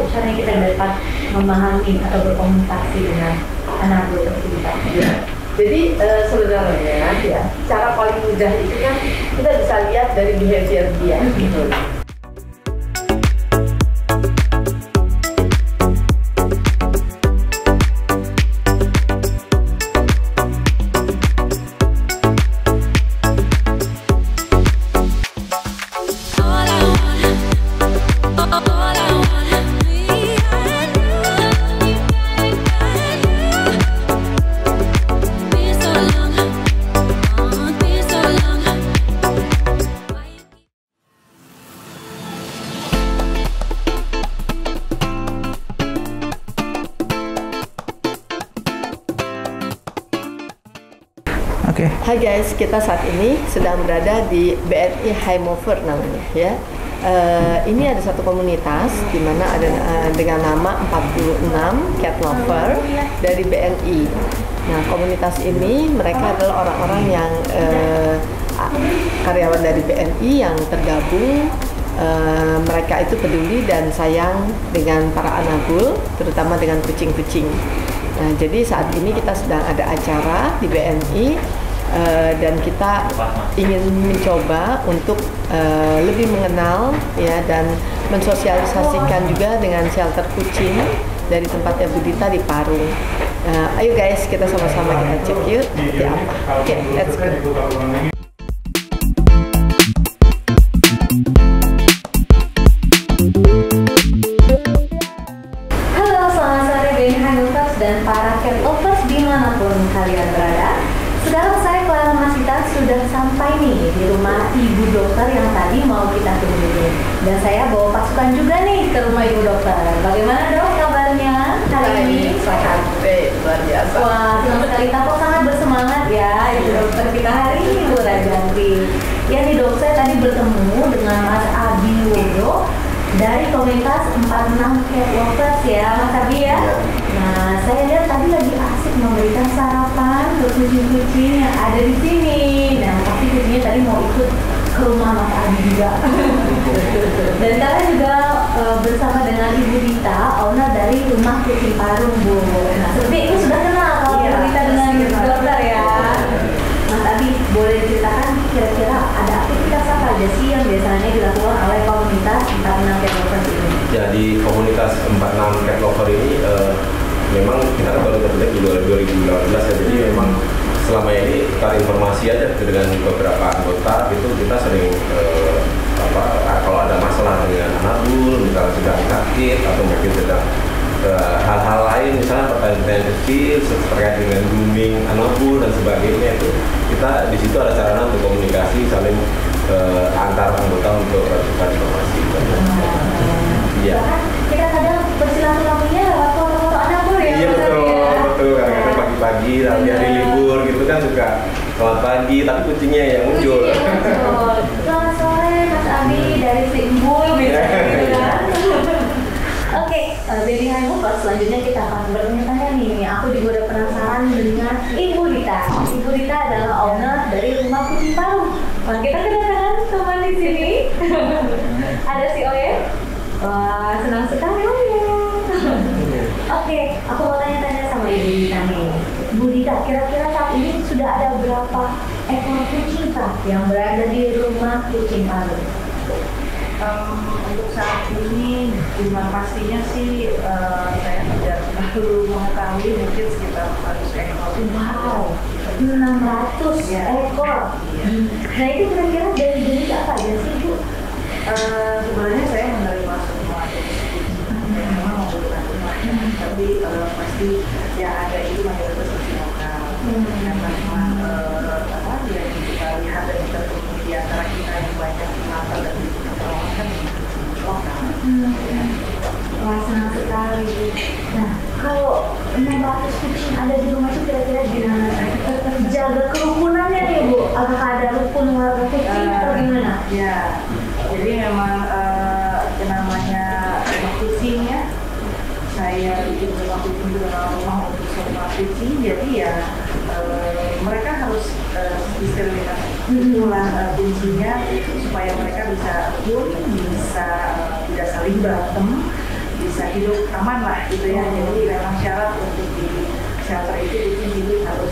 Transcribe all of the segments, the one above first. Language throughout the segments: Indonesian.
caranya kita dapat memahami atau berkomunikasi dengan anak disabilitas? Ya. Jadi sebenarnya ya cara paling mudah itu kan kita bisa lihat dari behavior dia gitu. Hai guys, kita saat ini sedang berada di BNI Heimover namanya ya. Ini ada satu komunitas di mana ada dengan nama 46 Cat Lover dari BNI. Nah, komunitas ini mereka adalah orang-orang yang karyawan dari BNI yang tergabung. Mereka itu peduli dan sayang dengan para anabul, terutama dengan kucing-kucing. Nah, jadi saat ini kita sedang ada acara di BNI. Dan kita ingin mencoba untuk lebih mengenal ya dan mensosialisasikan juga dengan shelter kucing dari tempatnya Budita di Parung. Ayo guys, kita sama-sama kita cek yuk seperti apa. Oke, let's go. Halo, selamat sore BNI Heimover dan para cat lovers dimanapun kalian berada. Sekarang saya Clara Masita sudah sampai nih di rumah Ibu Dokter yang tadi mau kita kunjungi. Dan saya bawa pasukan juga nih ke rumah Ibu Dokter. Bagaimana Dok kabarnya hari ini? Sehat, luar biasa. Wah, senang sekali. Tampak sangat bersemangat ya Ibu Dokter kita hari ini Bu Rajanti. Ya nih Dok, saya tadi bertemu dengan Mas Abi Wodo dari komunitas 46 Cat Lovers ya Mas Abi ya. Nah, saya lihat tadi lagi asik memberikan sarapan untuk kucing-kucing yang ada di sini. Nah, pasti kucingnya tadi mau ikut ke rumah Mas Abi juga. Dan kalian juga bersama dengan Ibu Dita, owner dari Rumah Kucing Parung Bu. Nah, seperti itu sudah kenal kalau Ibu Dita dengan Ibu Dokter ya. Mas Abi, boleh ceritakan kira-kira ada aktivitas apa aja sih yang biasanya dilakukan oleh komunitas 46 Cat Lovers ini? Ya, di komunitas 46 Cat Lover ini memang kita kan baru terbentuk di 2018 ya, jadi memang selama ini kita informasi aja dengan beberapa anggota itu kita sering kalau ada masalah dengan anabul, misalnya sedang sakit atau mungkin sedang hal-hal lain, misalnya pertanyaan-pertanyaan kecil terkait dengan grooming anabul dan sebagainya, itu kita di situ ada sarana untuk komunikasi saling antar anggota untuk bertukar informasi. Iya. Kita kadang bersilaturahminya lewat foto-foto anabul ya. Iya betul. Kadang-kadang pagi-pagi, lalu hari libur gitu kan suka selamat pagi, tapi kucingnya yang muncul. Iya, betul. Selamat sore Mas Abi dari Simbul gitu kan. Oke, BNI Heimover selanjutnya kita akan bertanya-tanya nih. Aku juga udah penasaran dengan Ibu Dita. Ibu Dita adalah owner dari Rumah Kucing Parung. Nah, kita kedatangan teman di sini. Ada si Oye. Wah, senang sekali Oye. Oke, aku mau tanya-tanya sama Ibu Dita nih. Bu Dita, kira-kira saat ini sudah ada berapa ekor kucing Pak yang berada di Rumah Kucing Parung? Untuk saat ini jumlah pastinya sih saya tidak terlalu mengetahui, mungkin sekitar 100 ekor. Wow, 600 Ya. ekor. Nah itu kira-kira dari jenis apa aja sih Bu? Sebenarnya saya menerima semua jenis kucing, memang membutuhkan rumahnya, tapi pasti yang ada itu mayoritas kucing lokal. Karena memang yang kita lihat dan kita temui di antara kita yang banyak mata dan perawatan lokal. Wah, senang sekali Bu. Nah, kalau 600 kucing ada di rumah itu kira-kira gimana? Jaga kerukunannya nih Bu, apakah ada rukun warga kucing atau gimana? Ya, jadi memang namanya rumah kucing ya. Saya bikin rumah kucing itu adalah rumah untuk semua kucing, jadi ya mereka harus disterilisasi. Itulah kuncinya supaya mereka bisa rukun, bisa tidak saling berantem, bisa bisa hidup aman lah gitu ya. Jadi memang syarat untuk di shelter itu jadi harus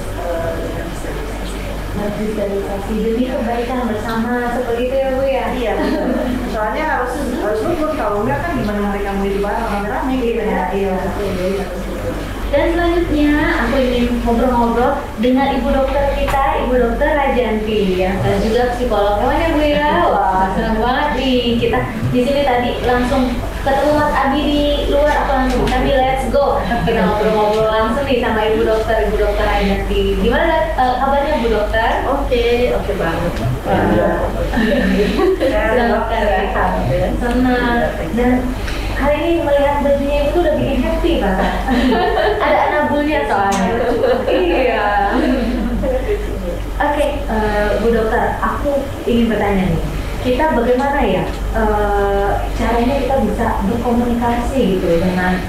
sterilisasi demi kebaikan bersama seperti itu ya Bu ya. Iya betul. Soalnya harus rukun, kalau enggak kan gimana mereka mau hidup rame-rame gitu ya. Iya betul. Dan selanjutnya aku ingin ngobrol-ngobrol dengan Ibu Dokter kita, Ibu Dokter Rajanti yang juga psikolog hewan ya Bu ya. Wah senang banget nih kita di sini tadi langsung ketemu Mas Abi di luar, aku langsung Abi let's go. Kita ngobrol-ngobrol langsung nih sama Ibu Dokter Rajanti. Gimana kabarnya Bu Dokter? Oke banget. Senang. Dan hari ini melihat bajunya itu udah bikin happy Pak. Ada anabulnya soalnya. Iya. Oke, Bu Dokter, aku ingin bertanya nih. Kita bagaimana ya caranya kita bisa berkomunikasi gitu dengan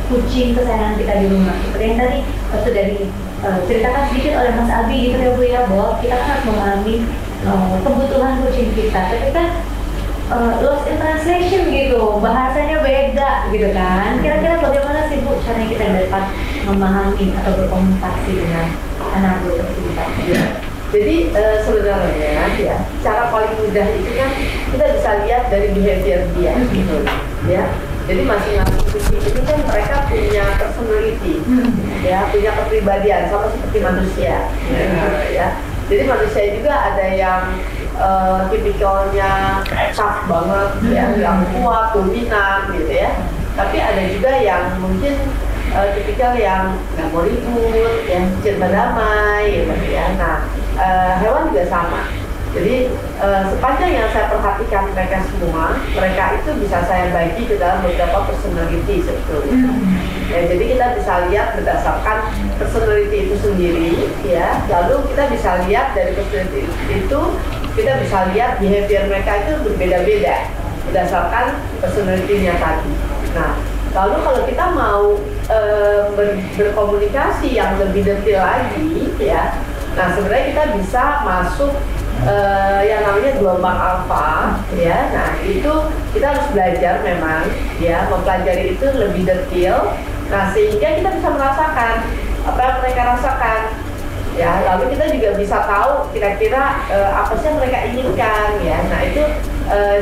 kucing kesayangan kita di rumah? Seperti yang tadi sudah diceritakan sedikit oleh Mas Abi gitu ya Bu ya, bahwa kita kan harus memahami kebutuhan kucing kita. Tapi kan lost in translation gitu, bahasanya beda gitu kan. Kira-kira bagaimana sih Bu caranya kita dapat memahami atau berkomunikasi dengan anak Bu kita? Ya. Jadi sebenarnya ya cara paling mudah itu kan kita bisa lihat dari behavior dia gitu ya. Jadi masing-masing kucing ini kan mereka punya personality ya, punya kepribadian sama seperti manusia ya. Jadi manusia juga ada yang tipikalnya tough banget ya, yang kuat, dominan gitu ya. Tapi ada juga yang mungkin tipikal yang nggak mau ribut, yang cinta damai gitu ya. Nah, hewan juga sama. Jadi sepanjang yang saya perhatikan mereka semua, mereka itu bisa saya bagi ke dalam beberapa personality sebetulnya. Ya, jadi kita bisa lihat berdasarkan personality itu sendiri, ya. Lalu kita bisa lihat dari personality itu, kita bisa lihat behavior mereka itu berbeda-beda berdasarkan personality-nya tadi. Nah, lalu kalau kita mau berkomunikasi yang lebih detail lagi, ya. Nah, sebenarnya kita bisa masuk yang namanya gelombang alfa, ya. Nah, itu kita harus belajar memang, ya, mempelajari itu lebih detail. Nah, sehingga kita bisa merasakan apa yang mereka rasakan, ya. Lalu kita juga bisa tahu kira-kira apa sih yang mereka inginkan, ya. Nah, itu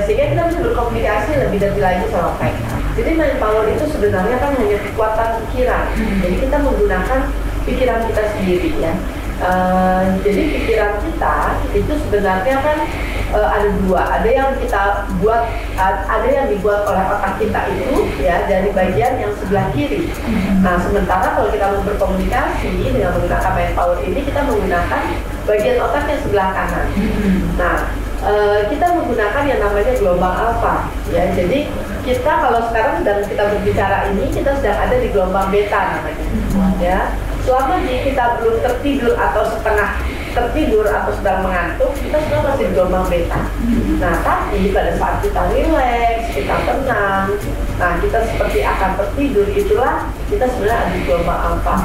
sehingga kita bisa berkomunikasi lebih detail lagi sama mereka. Jadi manpower itu sebenarnya kan hanya kekuatan pikiran. Jadi kita menggunakan pikiran kita sendiri, ya. Jadi pikiran kita itu sebenarnya kan ada dua, ada yang kita buat, ada yang dibuat oleh otak kita itu, ya, dari bagian yang sebelah kiri. Nah, sementara kalau kita mau berkomunikasi dengan menggunakan manpower ini, kita menggunakan bagian otak yang sebelah kanan. Nah, kita menggunakan yang namanya gelombang alfa, ya. Jadi kita kalau sekarang sedang kita berbicara ini, kita sedang ada di gelombang beta namanya, ya. Selama kita belum tertidur atau setengah tertidur atau sedang mengantuk, kita sudah masih di gelombang beta. Nah, tapi pada saat kita rileks, kita tenang, nah kita seperti akan tertidur, itulah kita sebenarnya ada di gelombang alfa.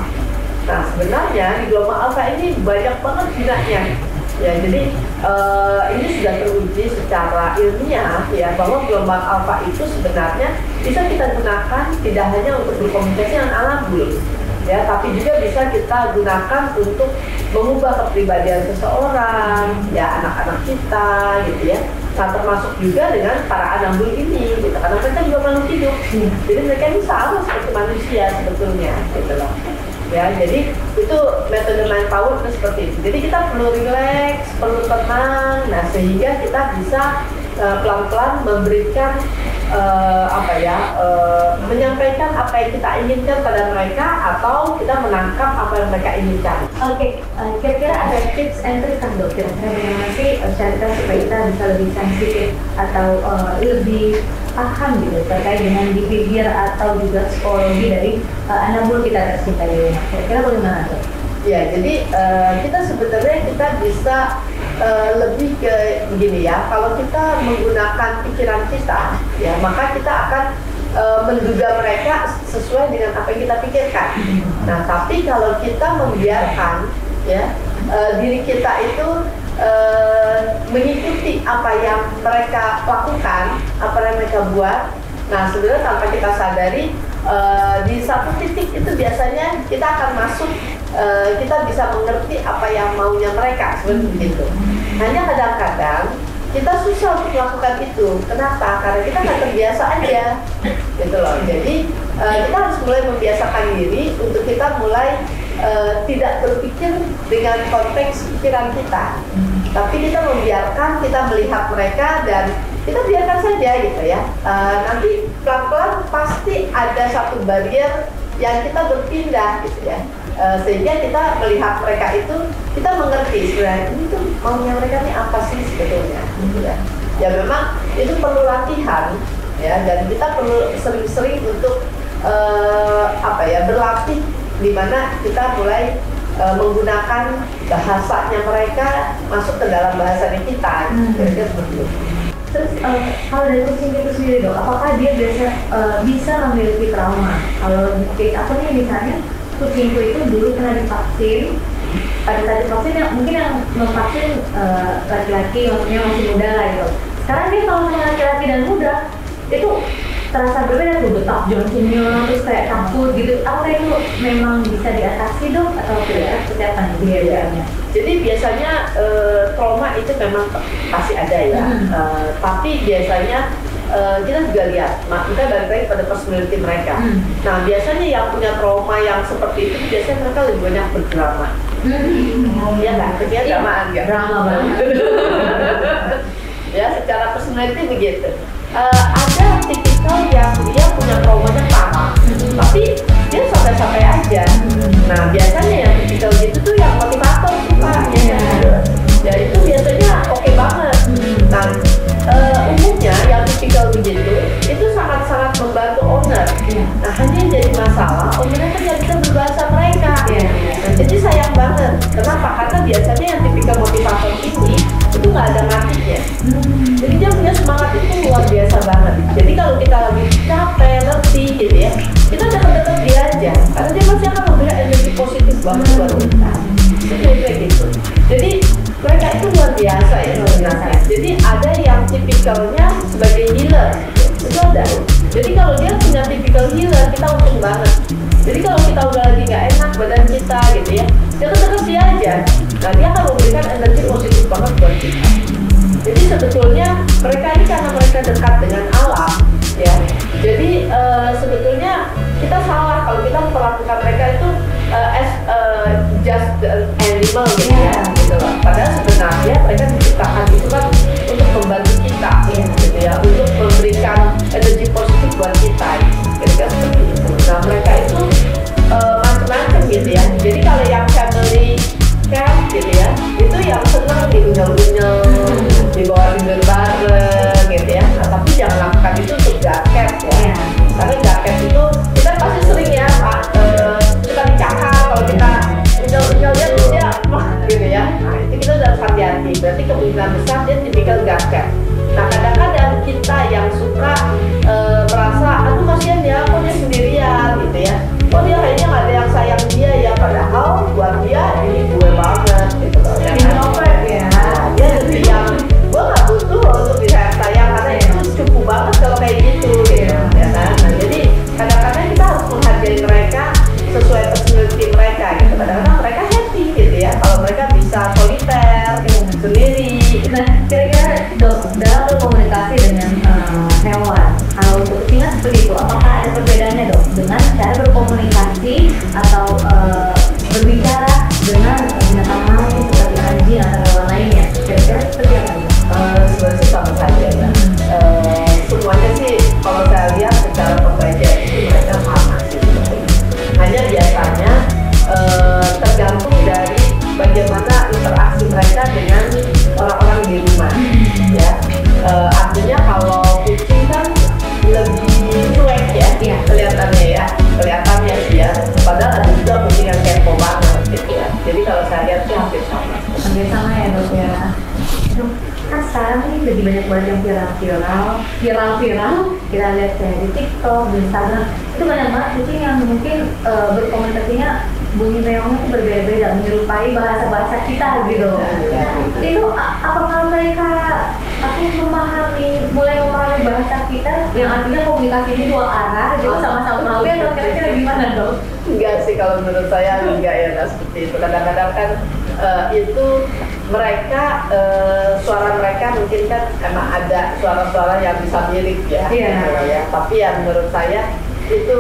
Nah, sebenarnya di gelombang alfa ini banyak banget gunanya. Ya, jadi ini sudah teruji secara ilmiah, ya, bahwa gelombang alfa itu sebenarnya bisa kita gunakan tidak hanya untuk berkomunikasi dengan alam bul, ya, tapi juga bisa kita gunakan untuk mengubah kepribadian seseorang, ya, anak-anak kita, gitu ya. Nah, termasuk juga dengan para anambul ini, gitu, karena mereka juga makhluk hidup, jadi mereka ini sama seperti manusia sebetulnya, gitu loh. Ya, jadi itu metode manpower itu seperti itu. Jadi kita perlu rileks, perlu tenang, nah sehingga kita bisa pelan-pelan memberikan menyampaikan apa yang kita inginkan pada mereka, atau kita menangkap apa yang mereka inginkan. Oke, kira-kira ada tips and trick kan dok? Kira-kira bagaimana sih cara supaya kita bisa lebih sensitif atau lebih paham gitu terkait dengan behavior atau juga psikologi dari anabul kita tercinta di rumah? Kira-kira bagaimana dok? Ya, jadi kita sebenarnya kita bisa lebih ke begini ya, kalau kita menggunakan pikiran kita, ya, maka kita akan menduga mereka sesuai dengan apa yang kita pikirkan. Nah, tapi kalau kita membiarkan, ya, diri kita itu mengikuti apa yang mereka lakukan, apa yang mereka buat, Nah, sebenarnya tanpa kita sadari di satu titik itu biasanya kita akan masuk, kita bisa mengerti apa yang maunya mereka, seperti itu. Hanya kadang-kadang kita susah untuk melakukan itu. Kenapa? Karena kita nggak terbiasa aja, gitu loh. Jadi kita harus mulai membiasakan diri untuk kita mulai tidak berpikir dengan konteks pikiran kita, tapi kita membiarkan, kita melihat mereka dan kita biarkan saja gitu ya. Nanti pelan-pelan pasti ada satu barrier yang kita berpindah gitu ya. Sehingga kita melihat mereka itu, kita mengerti sebenarnya ini tuh maunya mereka ini apa sih sebetulnya gitu ya. Ya memang itu perlu latihan ya, dan kita perlu sering-sering untuk berlatih, di mana kita mulai menggunakan bahasanya mereka masuk ke dalam bahasanya kita, kira-kira seperti itu. Terus kalau dari kucing itu sendiri dok, apakah dia bisa memiliki trauma? Kalau case aku nih misalnya kucingku itu dulu pernah divaksin, pada saat divaksin mungkin yang memvaksin laki-laki, maksudnya masih muda lah gitu. Sekarang dia kalau sama laki-laki dan muda itu terasa berbeda tuh, detak jantungnya terus kayak takut gitu. Apakah itu memang bisa diatasi dok atau tidak? Seperti apa nih biasanya? Jadi biasanya trauma itu memang pasti ada ya, tapi biasanya kita juga lihat, kita balik lagi pada personality mereka. Nah biasanya yang punya trauma yang seperti itu biasanya mereka lebih banyak berdrama. Ya nggak? Kerja dramaan nggak? Drama banget. Ya secara personality begitu. Ada tipikal yang dia punya traumanya parah, tapi dia santai-santai aja. Nah biasanya yang tipikal gitu tuh yang motivator tuh Pak, ya itu biasanya oke banget. Nah umumnya yang tipikal begitu itu sangat-sangat membantu owner. Nah hanya yang jadi masalah ownernya kan nggak bisa berbahasa mereka. Jadi sayang banget. Kenapa? Karena biasanya yang tipikal motivator ini itu nggak ada matinya. Jadi dia punya semangat itu luar biasa banget. Jadi kalau kita lagi capek, letih gitu ya, kita deket-deket dia aja, karena dia pasti akan memberikan energi positif banget buat kita. Itu kayak gitu. Jadi mereka itu luar biasa ya, luar biasa. Jadi ada yang tipikalnya sebagai healer, itu ada. Jadi kalau dia punya tipikal healer, kita untung banget. Jadi kalau kita udah lagi nggak enak badan kita gitu ya, deket-deket dia aja. Nah dia akan memberikan energi positif banget buat kita. Jadi sebetulnya mereka ini karena mereka dekat dengan alam, ya. Jadi sebetulnya kita salah kalau kita memperlakukan mereka itu as just an animal gitu ya, gitu loh. Padahal sebenarnya mereka diciptakan itu kan untuk membantu kita, gitu ya, untuk memberikan energi positif buat kita, kira-kira seperti itu. Nah mereka itu macam-macam gitu ya. Jadi kalau yang family cat gitu ya, itu yang senang diunyel-unyel, dibawa tidur bareng gitu ya. Nah, tapi jangan lakukan itu untuk jaket ya. Karena jaket itu kita pasti sering ya Pak, kita dicakar kalau kita unyel-unyel dia gitu ya. Nah itu kita harus hati-hati. Berarti kemungkinan besar dia tipikal jaket. Nah kadang-kadang kita yang suka merasa aduh kasihan ya, kok dia sendirian gitu ya, kok dia kayaknya nggak ada yang sayang dia ya, padahal buat dia ini gue banget gitu loh ya kan? Dia lebih yang gue nggak butuh untuk disayang karena itu cukup banget kalau kayak gitu ya kan. Nah jadi kadang-kadang kita harus menghargai mereka sesuai personality mereka gitu. Kadang-kadang mereka happy gitu ya kalau mereka bisa soliter sendiri. Nah kira-kira dok, dalam berkomunikasi dengan hewan, kalau untuk kucing seperti itu, apakah ada perbedaannya dok dengan cara berkomunikasi atau berbicara dengan binatang lain seperti anjing atau hewan lainnya? Kira-kira seperti apa dok? Sebenarnya sih sama saja ya. Semuanya sih kalau saya lihat secara pembaca itu mereka sama sih. Hanya biasanya tergantung dari bagaimana interaksi mereka dengan orang-orang di rumah ya. Artinya kalau kucing kan lebih cuek ya, kelihatannya sih ya. Padahal ada juga kucing yang kepo banget gitu ya. Jadi kalau saya lihat sih hampir sama. Hampir sama ya dok ya. Dok, kan sekarang ini lebih banyak banget yang viral. Kita lihat kayak di TikTok, di Instagram, itu banyak banget kucing yang mungkin berkomunikasinya bunyi reongnya tuh berbeda-beda, menyerupai bahasa-bahasa kita gitu. Itu apakah mereka mulai memahami bahasa kita yang artinya komunikasi ini dua arah, jadi sama-sama tahu atau kira-kira gimana dong? Enggak sih, kalau menurut saya enggak ya, nggak seperti itu. Kadang-kadang kan itu mereka suara mereka mungkin kan emang ada suara-suara yang bisa mirip ya, gitu ya. Tapi yang menurut saya itu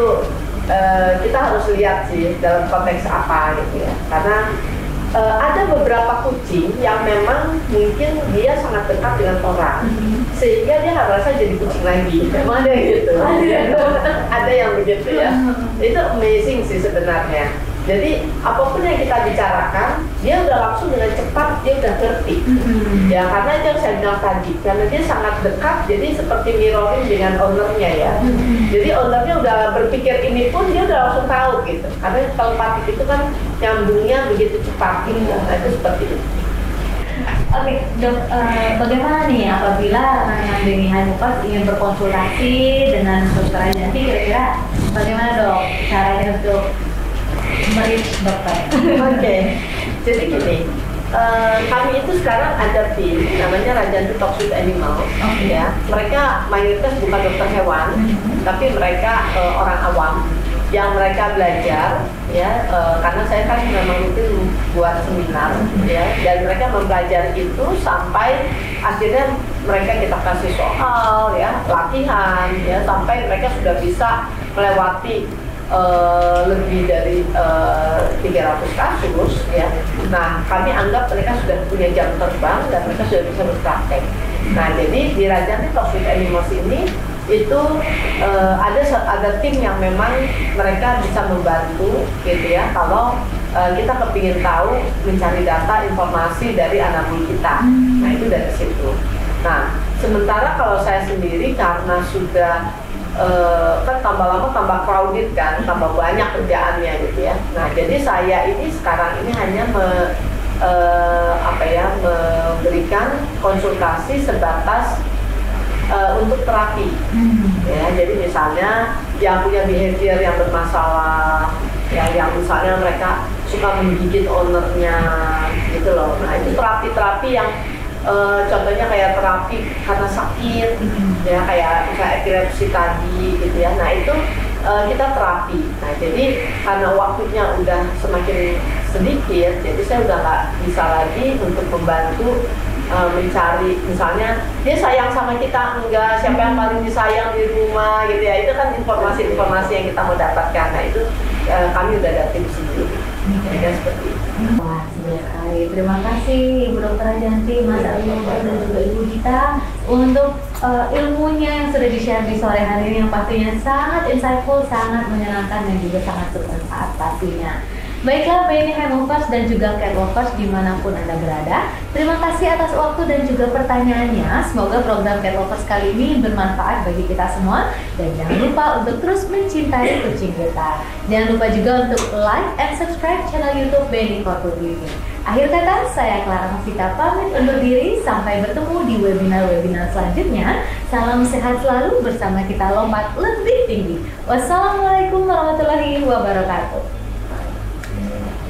kita harus lihat sih dalam konteks apa gitu ya. Karena ada beberapa kucing yang memang mungkin dia sangat dekat dengan orang, sehingga dia nggak merasa jadi kucing lagi. Memang ada gitu. Ada yang begitu ya. Itu amazing sih sebenarnya. Jadi apapun yang kita bicarakan, dia udah langsung dengan cepat, dia udah ngerti. Ya, karena itu yang saya bilang tadi, karena dia sangat dekat, jadi seperti mirroring dengan ownernya ya. Jadi ownernya udah berpikir ini pun dia udah langsung tahu gitu. Karena telepatik itu kan nyambungnya begitu cepat gitu. Nah, itu seperti itu. Oke, dok, bagaimana nih apabila teman-teman Beni Hanufas ingin berkonsultasi dengan dokter Rajanti, kira-kira bagaimana dok caranya untuk merich dokter? Oke, jadi gini, kami itu sekarang ada tim namanya Rajanti Talks with Animal. Ya, mereka mayoritas bukan dokter hewan, tapi mereka orang awam yang mereka belajar ya, karena saya kan memang itu buat seminar ya, dan mereka mempelajari itu sampai akhirnya mereka kita kasih soal ya, latihan ya, sampai mereka sudah bisa melewati lebih dari 300 kasus ya. Nah, kami anggap mereka sudah punya jam terbang dan mereka sudah bisa berpraktek. Nah, jadi di Rajanti Talks with Animals ini itu ada tim yang memang mereka bisa membantu gitu ya, kalau kita kepingin tahu, mencari data informasi dari animal kita. Nah, itu dari situ. Nah, sementara kalau saya sendiri karena sudah kan tambah lama tambah crowded kan, tambah banyak kerjaannya gitu ya. Nah, jadi saya ini sekarang ini hanya memberikan konsultasi sebatas untuk terapi. Ya, jadi misalnya yang punya behavior yang bermasalah, ya, yang misalnya mereka suka menggigit ownernya gitu loh. Nah, itu terapi-terapi yang contohnya kayak terapi karena sakit, ya, kayak misalnya epilepsi tadi gitu ya. Nah, itu kita terapi. Nah, jadi karena waktunya udah semakin sedikit, jadi saya udah nggak bisa lagi untuk membantu mencari, misalnya dia sayang sama kita enggak, siapa yang paling disayang di rumah gitu ya. Itu kan informasi-informasi yang kita mau dapatkan. Nah, itu kami udah ada tim sendiri. Ya, seperti itu. Wah, sekali. Terima kasih Ibu Dokter Rajanti, Mas Alio, dan juga Ibu Dita untuk ilmunya yang sudah di-share di sore hari ini, yang pastinya sangat insightful, sangat menyenangkan, dan juga sangat bermanfaat pastinya. Baiklah Beni Hanufas dan juga Cat Lovers dimanapun Anda berada, terima kasih atas waktu dan juga pertanyaannya. Semoga program Cat Lovers kali ini bermanfaat bagi kita semua, dan jangan lupa untuk terus mencintai kucing kita. Jangan lupa juga untuk like and subscribe channel YouTube Beni Corpo TV. Akhir kata, saya Clara Novita pamit undur diri. Sampai bertemu di webinar-webinar selanjutnya. Salam sehat selalu, bersama kita lompat lebih tinggi. Wassalamualaikum warahmatullahi wabarakatuh.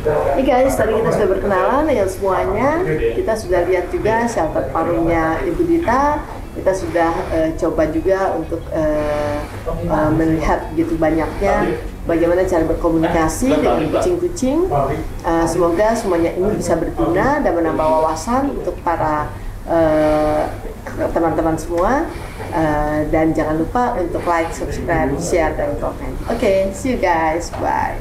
Hey guys, tadi kita sudah berkenalan dengan semuanya. Kita sudah lihat juga shelter parunya Ibu Dita. Kita sudah coba juga untuk melihat begitu banyaknya bagaimana cara berkomunikasi dengan kucing-kucing. Semoga semuanya ini bisa berguna dan menambah wawasan untuk para teman-teman semua. Dan jangan lupa untuk like, subscribe, share, dan komen. Oke, see you guys. Bye.